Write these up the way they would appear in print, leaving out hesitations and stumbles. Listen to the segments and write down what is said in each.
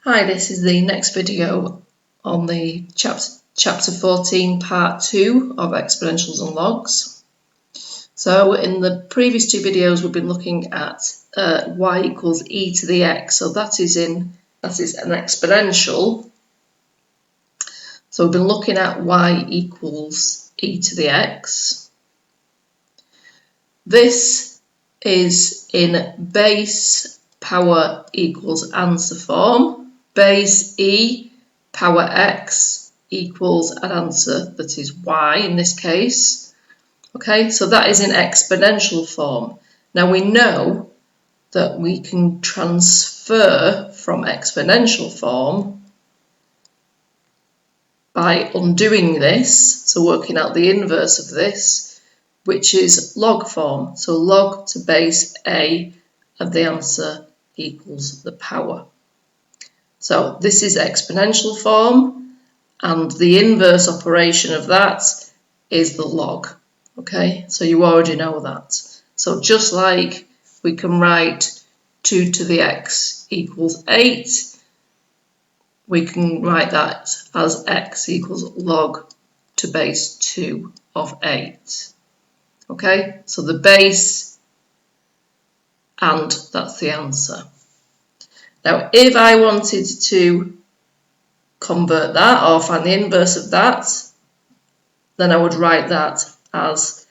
Hi, this is the next video on the chapter 14 part 2 of exponentials and logs. So in the previous two videos we've been looking at y equals e to the x, so that is an exponential. So we've been looking at y equals e to the x. This is in base power equals answer form. Base e power x equals an answer that is y in this case. Okay, so that is in exponential form. Now we know that we can transfer from exponential form by undoing this, so working out the inverse of this, which is log form. So log to base a of the answer equals the power. So this is exponential form, and the inverse operation of that is the log. Okay, so you already know that. So just like we can write 2 to the x equals 8, we can write that as x equals log to base 2 of 8. Okay, so the base, and that's the answer. Now, if I wanted to convert that or find the inverse of that, then I would write that as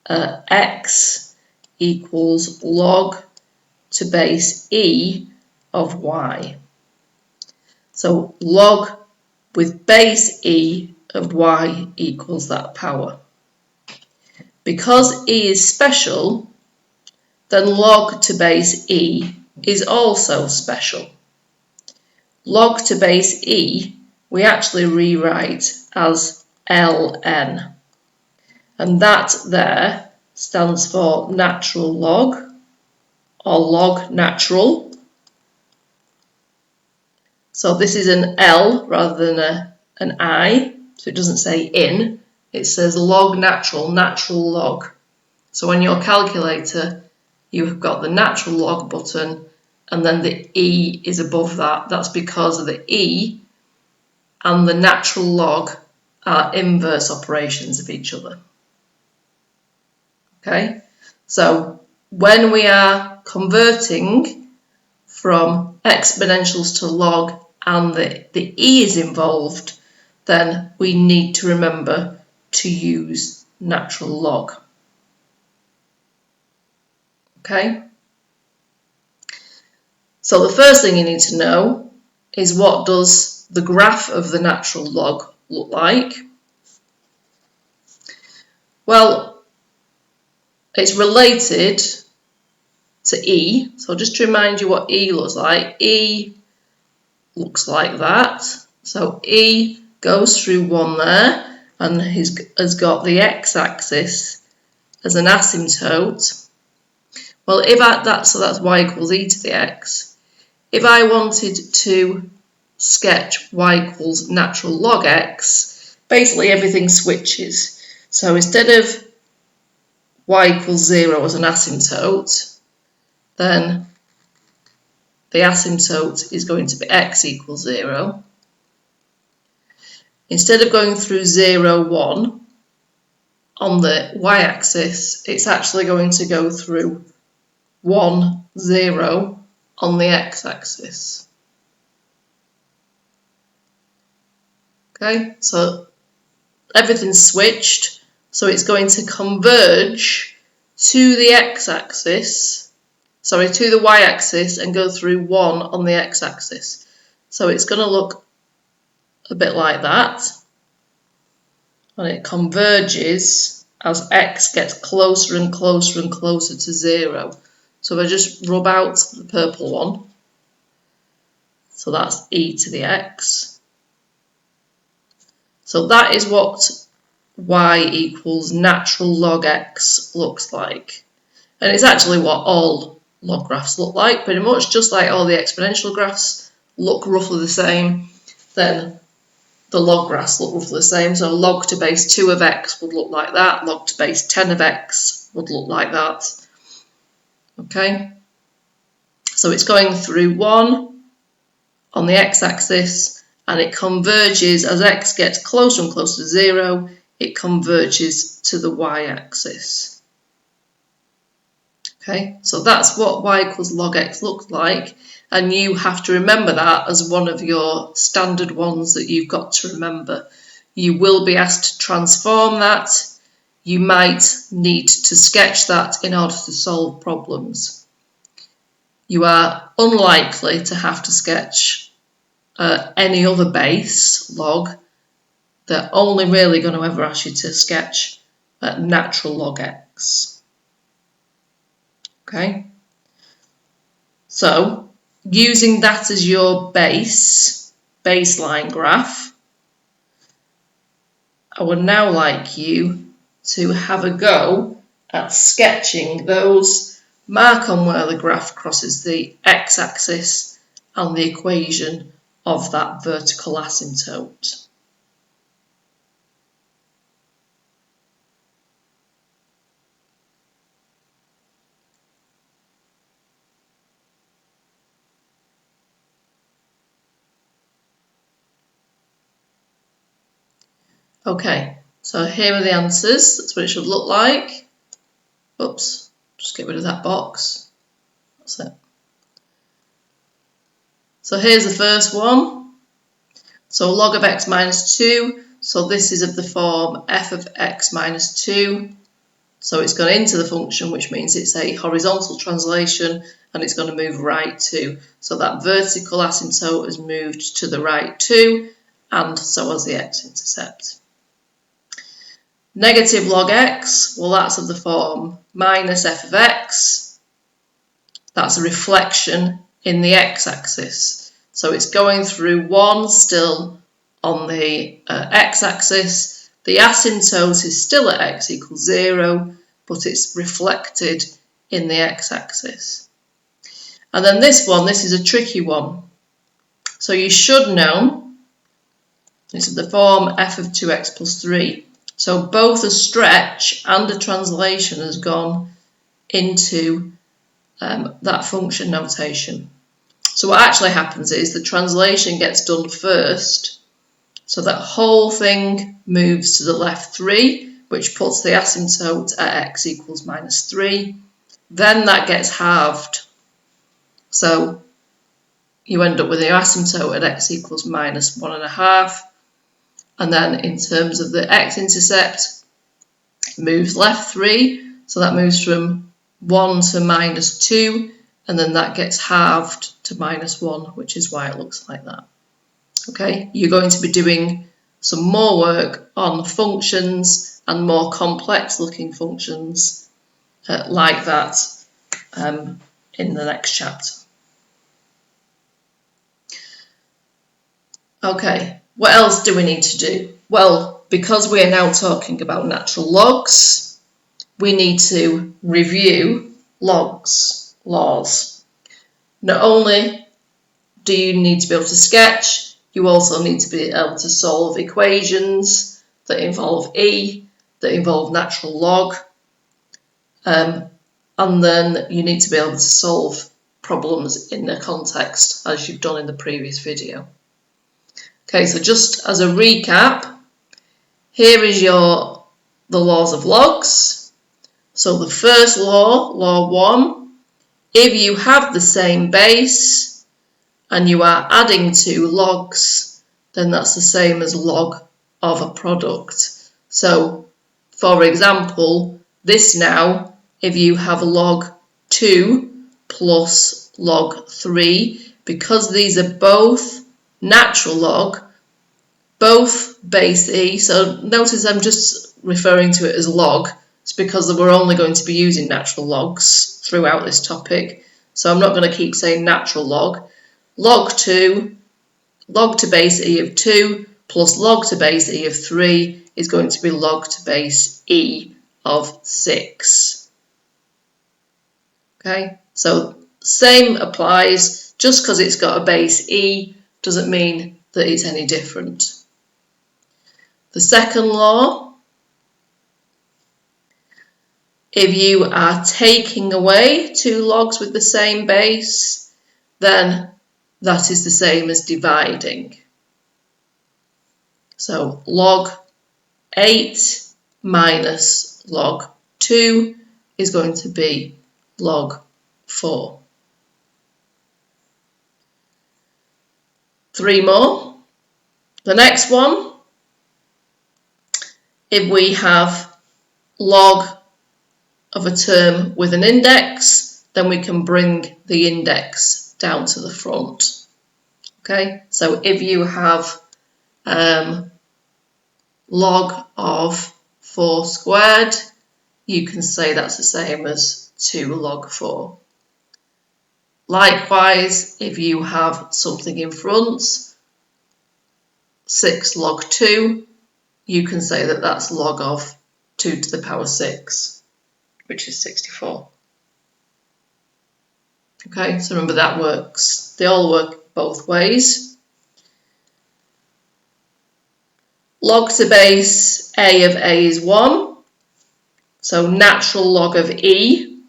x equals log to base e of y. So log with base e of y equals that power. Because e is special, then log to base e is also special. Log to base e we actually rewrite as ln, and that there stands for natural log or log natural. So this is an L rather than an I, so it doesn't say in, it says log natural, natural log. So on your calculator you have got the natural log button, and then the E is above that. That's because the E and the natural log are inverse operations of each other. Okay, so when we are converting from exponentials to log and the E is involved, then we need to remember to use natural log. Okay? So the first thing you need to know is, what does the graph of the natural log look like? Well, it's related to E. So just to remind you what E looks like, E looks like that. So E goes through 1 there and has got the x-axis as an asymptote. Well, if so that's y equals e to the x. If I wanted to sketch y equals natural log x, basically everything switches. So instead of y equals 0 as an asymptote, then the asymptote is going to be x equals 0. Instead of going through 0, 1 on the y-axis, it's actually going to go through 1, 0 on the x-axis. Okay, so everything's switched, so it's going to converge to the x-axis, to the y-axis, and go through 1 on the x-axis. So it's going to look a bit like that, and it converges as x gets closer and closer and closer to 0. So if I just rub out the purple one, so that's e to the x. So that is what y equals natural log x looks like. And it's actually what all log graphs look like, pretty much. Just like all the exponential graphs look roughly the same, then the log graphs look roughly the same. So log to base 2 of x would look like that, log to base 10 of x would look like that. Okay, so it's going through 1, on the x-axis, and it converges as x gets closer and closer to 0, it converges to the y-axis. Okay, so that's what y equals log x looks like, and you have to remember that as one of your standard ones that you've got to remember. You will be asked to transform that. You might need to sketch that in order to solve problems. You are unlikely to have to sketch any other base log. They're only really going to ever ask you to sketch natural log x. Okay, so using that as your baseline graph, I would now like you to have a go at sketching those. Mark on where the graph crosses the x-axis and the equation of that vertical asymptote. Okay, so here are the answers. That's what it should look like. Oops, just get rid of that box. That's it. So here's the first one. So log of x minus 2. So this is of the form f of x minus 2. So it's gone into the function, which means it's a horizontal translation, and it's going to move right 2. So that vertical asymptote has moved to the right 2, and so has the x-intercept. Negative log x, well, that's of the form minus f of x. That's a reflection in the x-axis. So it's going through 1 still on the x-axis. The asymptote is still at x equals 0, but it's reflected in the x-axis. And then this one, this is a tricky one. So you should know, it's of the form f of 2x plus 3. So both a stretch and a translation has gone into that function notation. So what actually happens is the translation gets done first. So that whole thing moves to the left 3, which puts the asymptote at x equals minus 3. Then that gets halved. So you end up with your asymptote at x equals minus 1.5. And then in terms of the x-intercept, it moves left 3. So that moves from 1 to minus 2. And then that gets halved to minus 1, which is why it looks like that. Okay, you're going to be doing some more work on functions and more complex looking functions like that in the next chapter. Okay, what else do we need to do? Well, because we are now talking about natural logs, we need to review laws. Not only do you need to be able to sketch, you also need to be able to solve equations that involve e, that involve natural log, and then you need to be able to solve problems in the context as you've done in the previous video. Okay, so just as a recap, here is the laws of logs. So the first law, law 1, if you have the same base and you are adding two logs, then that's the same as log of a product. So, for example, this now, if you have log 2 plus log 3, because these are both natural log, both base e, so notice I'm just referring to it as log. It's because we're only going to be using natural logs throughout this topic, so I'm not going to keep saying natural log. Log 2, log to base e of 2 plus log to base e of 3 is going to be log to base e of 6. Okay, so same applies. Just because it's got a base e doesn't mean that it's any different. The second law, if you are taking away two logs with the same base, then that is the same as dividing. So log 8 minus log 2 is going to be log 4. 3 more. The next one, if we have log of a term with an index, then we can bring the index down to the front. Okay, so if you have log of 4 squared, you can say that's the same as 2 log 4. Likewise, if you have something in front, 6 log 2, you can say that that's log of 2 to the power 6, which is 64. Okay, so remember that works. They all work both ways. Log to base a of a is 1. So natural log of e.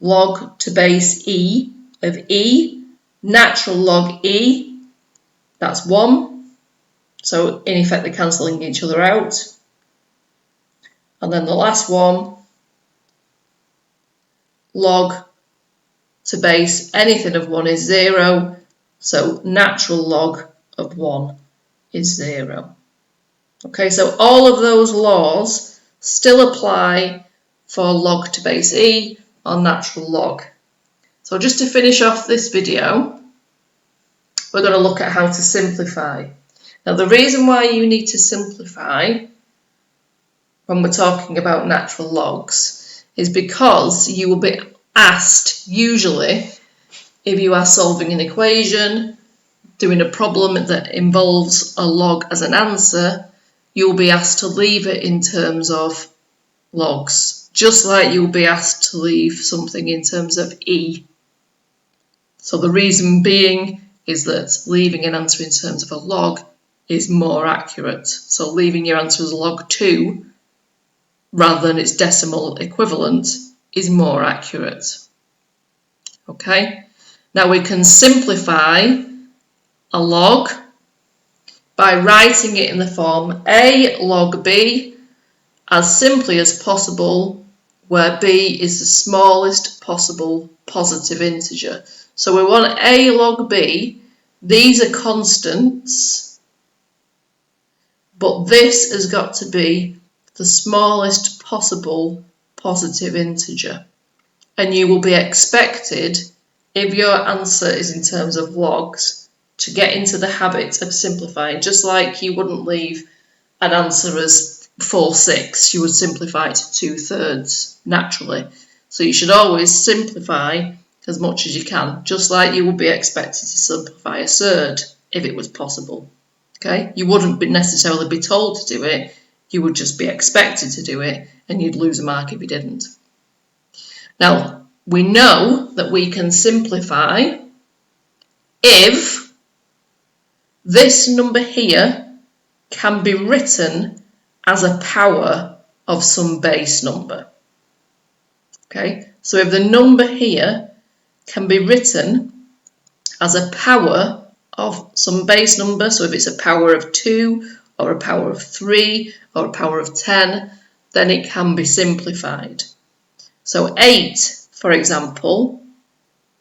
Log to base e of e. Natural log e, that's 1. So in effect they're cancelling each other out. And then the last one, log to base anything of 1 is 0. So natural log of 1 is 0. Okay, so all of those laws still apply for log to base e or natural log. So just to finish off this video, we're going to look at how to simplify. Now the reason why you need to simplify when we're talking about natural logs is because you will be asked, usually, if you are solving an equation, doing a problem that involves a log as an answer, you'll be asked to leave it in terms of logs, just like you'll be asked to leave something in terms of e. So the reason being is that leaving an answer in terms of a log is more accurate. So leaving your answer as log 2 rather than its decimal equivalent is more accurate. Okay, now we can simplify a log by writing it in the form a log b as simply as possible, where b is the smallest possible positive integer. So we want a log b, these are constants, but this has got to be the smallest possible positive integer. And you will be expected, if your answer is in terms of logs, to get into the habit of simplifying, just like you wouldn't leave an answer as 4/6, you would simplify it to 2/3 naturally. So you should always simplify as much as you can, just like you would be expected to simplify a third if it was possible. Okay, you wouldn't necessarily be told to do it, you would just be expected to do it, and you'd lose a mark if you didn't. Now, we know that we can simplify if this number here can be written as a power of some base number. Okay, so if the number here can be written as a power of some base number, so if it's a power of 2 or a power of 3 or a power of 10, then it can be simplified. So 8, for example,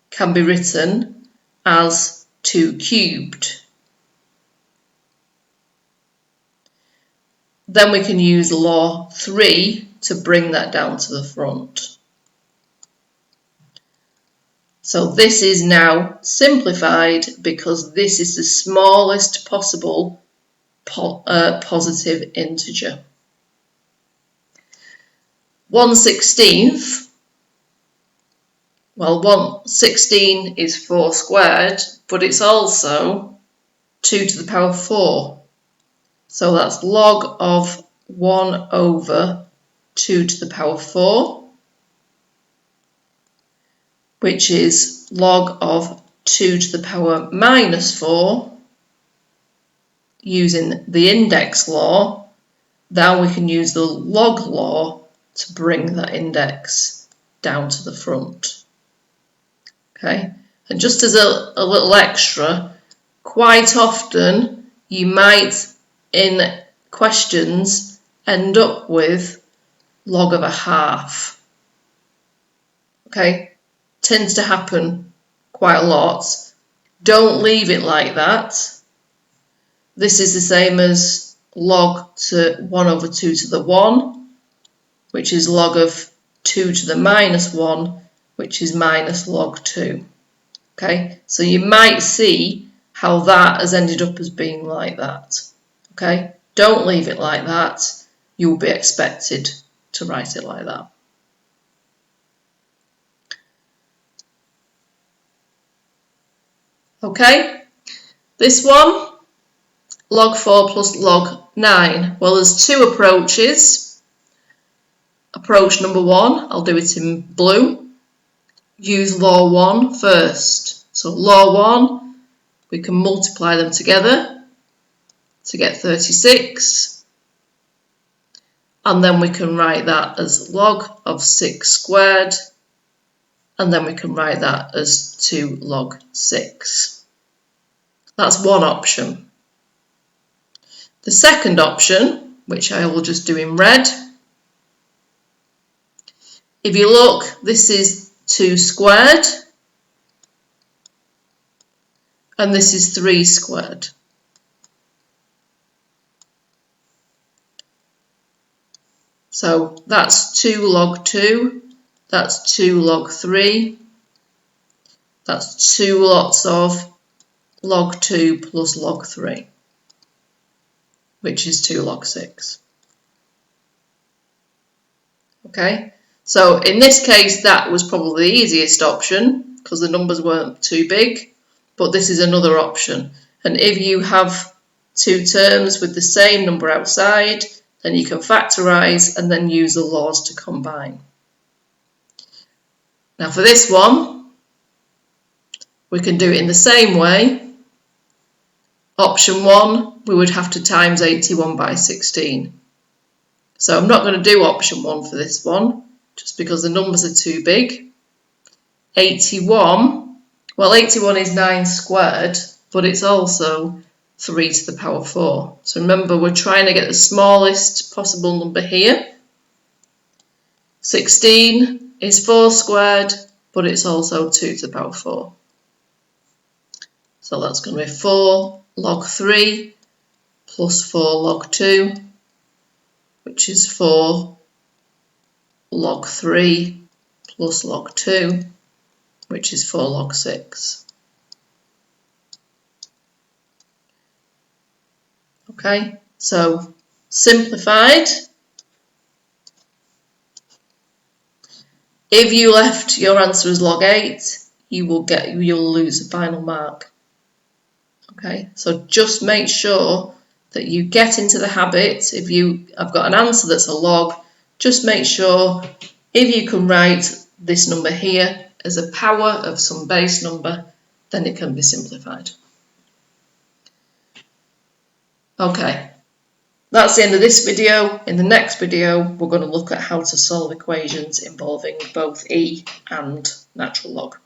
can be written as 2 cubed. Then we can use law 3 to bring that down to the front. So this is now simplified because this is the smallest possible positive integer. 1/16, well, 1/16 is 4 squared, but it's also 2 to the power 4. So that's log of 1 over 2 to the power 4, which is log of 2 to the power minus 4, using the index law. Now we can use the log law to bring that index down to the front. Okay, And just as a little extra, quite often you might in questions end up with log of a half. Okay, tends to happen quite a lot. Don't leave it like that. This is the same as log to 1 over 2 to the 1, which is log of 2 to the minus 1, which is minus log 2. Okay, so you might see how that has ended up as being like that. Okay, don't leave it like that. You'll be expected to write it like that. Okay, this one, log 4 plus log 9. Well, there's two approaches. Approach number 1, I'll do it in blue. Use law 1 first. So law 1, we can multiply them together to get 36. And then we can write that as log of 6 squared. And then we can write that as 2 log 6. That's one option. The second option, which I will just do in red, if you look, this is 2 squared, and this is 3 squared. So that's 2 log 2, that's 2 log 3, that's 2 lots of log 2 plus log 3, which is 2 log 6. Okay, so in this case that was probably the easiest option because the numbers weren't too big, but this is another option. And if you have two terms with the same number outside, then you can factorise and then use the laws to combine. Now for this one, we can do it in the same way. Option 1, we would have to times 81 by 16. So I'm not going to do option 1 for this one, just because the numbers are too big. 81, well 81 is 9 squared, but it's also 3 to the power 4. So remember, we're trying to get the smallest possible number here. 16 is 4 squared, but it's also 2 to the power 4. So that's going to be 4 log 3 plus 4 log 2, which is 4 log 3 plus log 2, which is 4 log 6. Okay, so simplified. If you left your answer as log 8, you'll lose the final mark. Okay, so just make sure that you get into the habit. If you have got an answer that's a log, just make sure if you can write this number here as a power of some base number, then it can be simplified. Okay, that's the end of this video. In the next video, we're going to look at how to solve equations involving both e and natural log.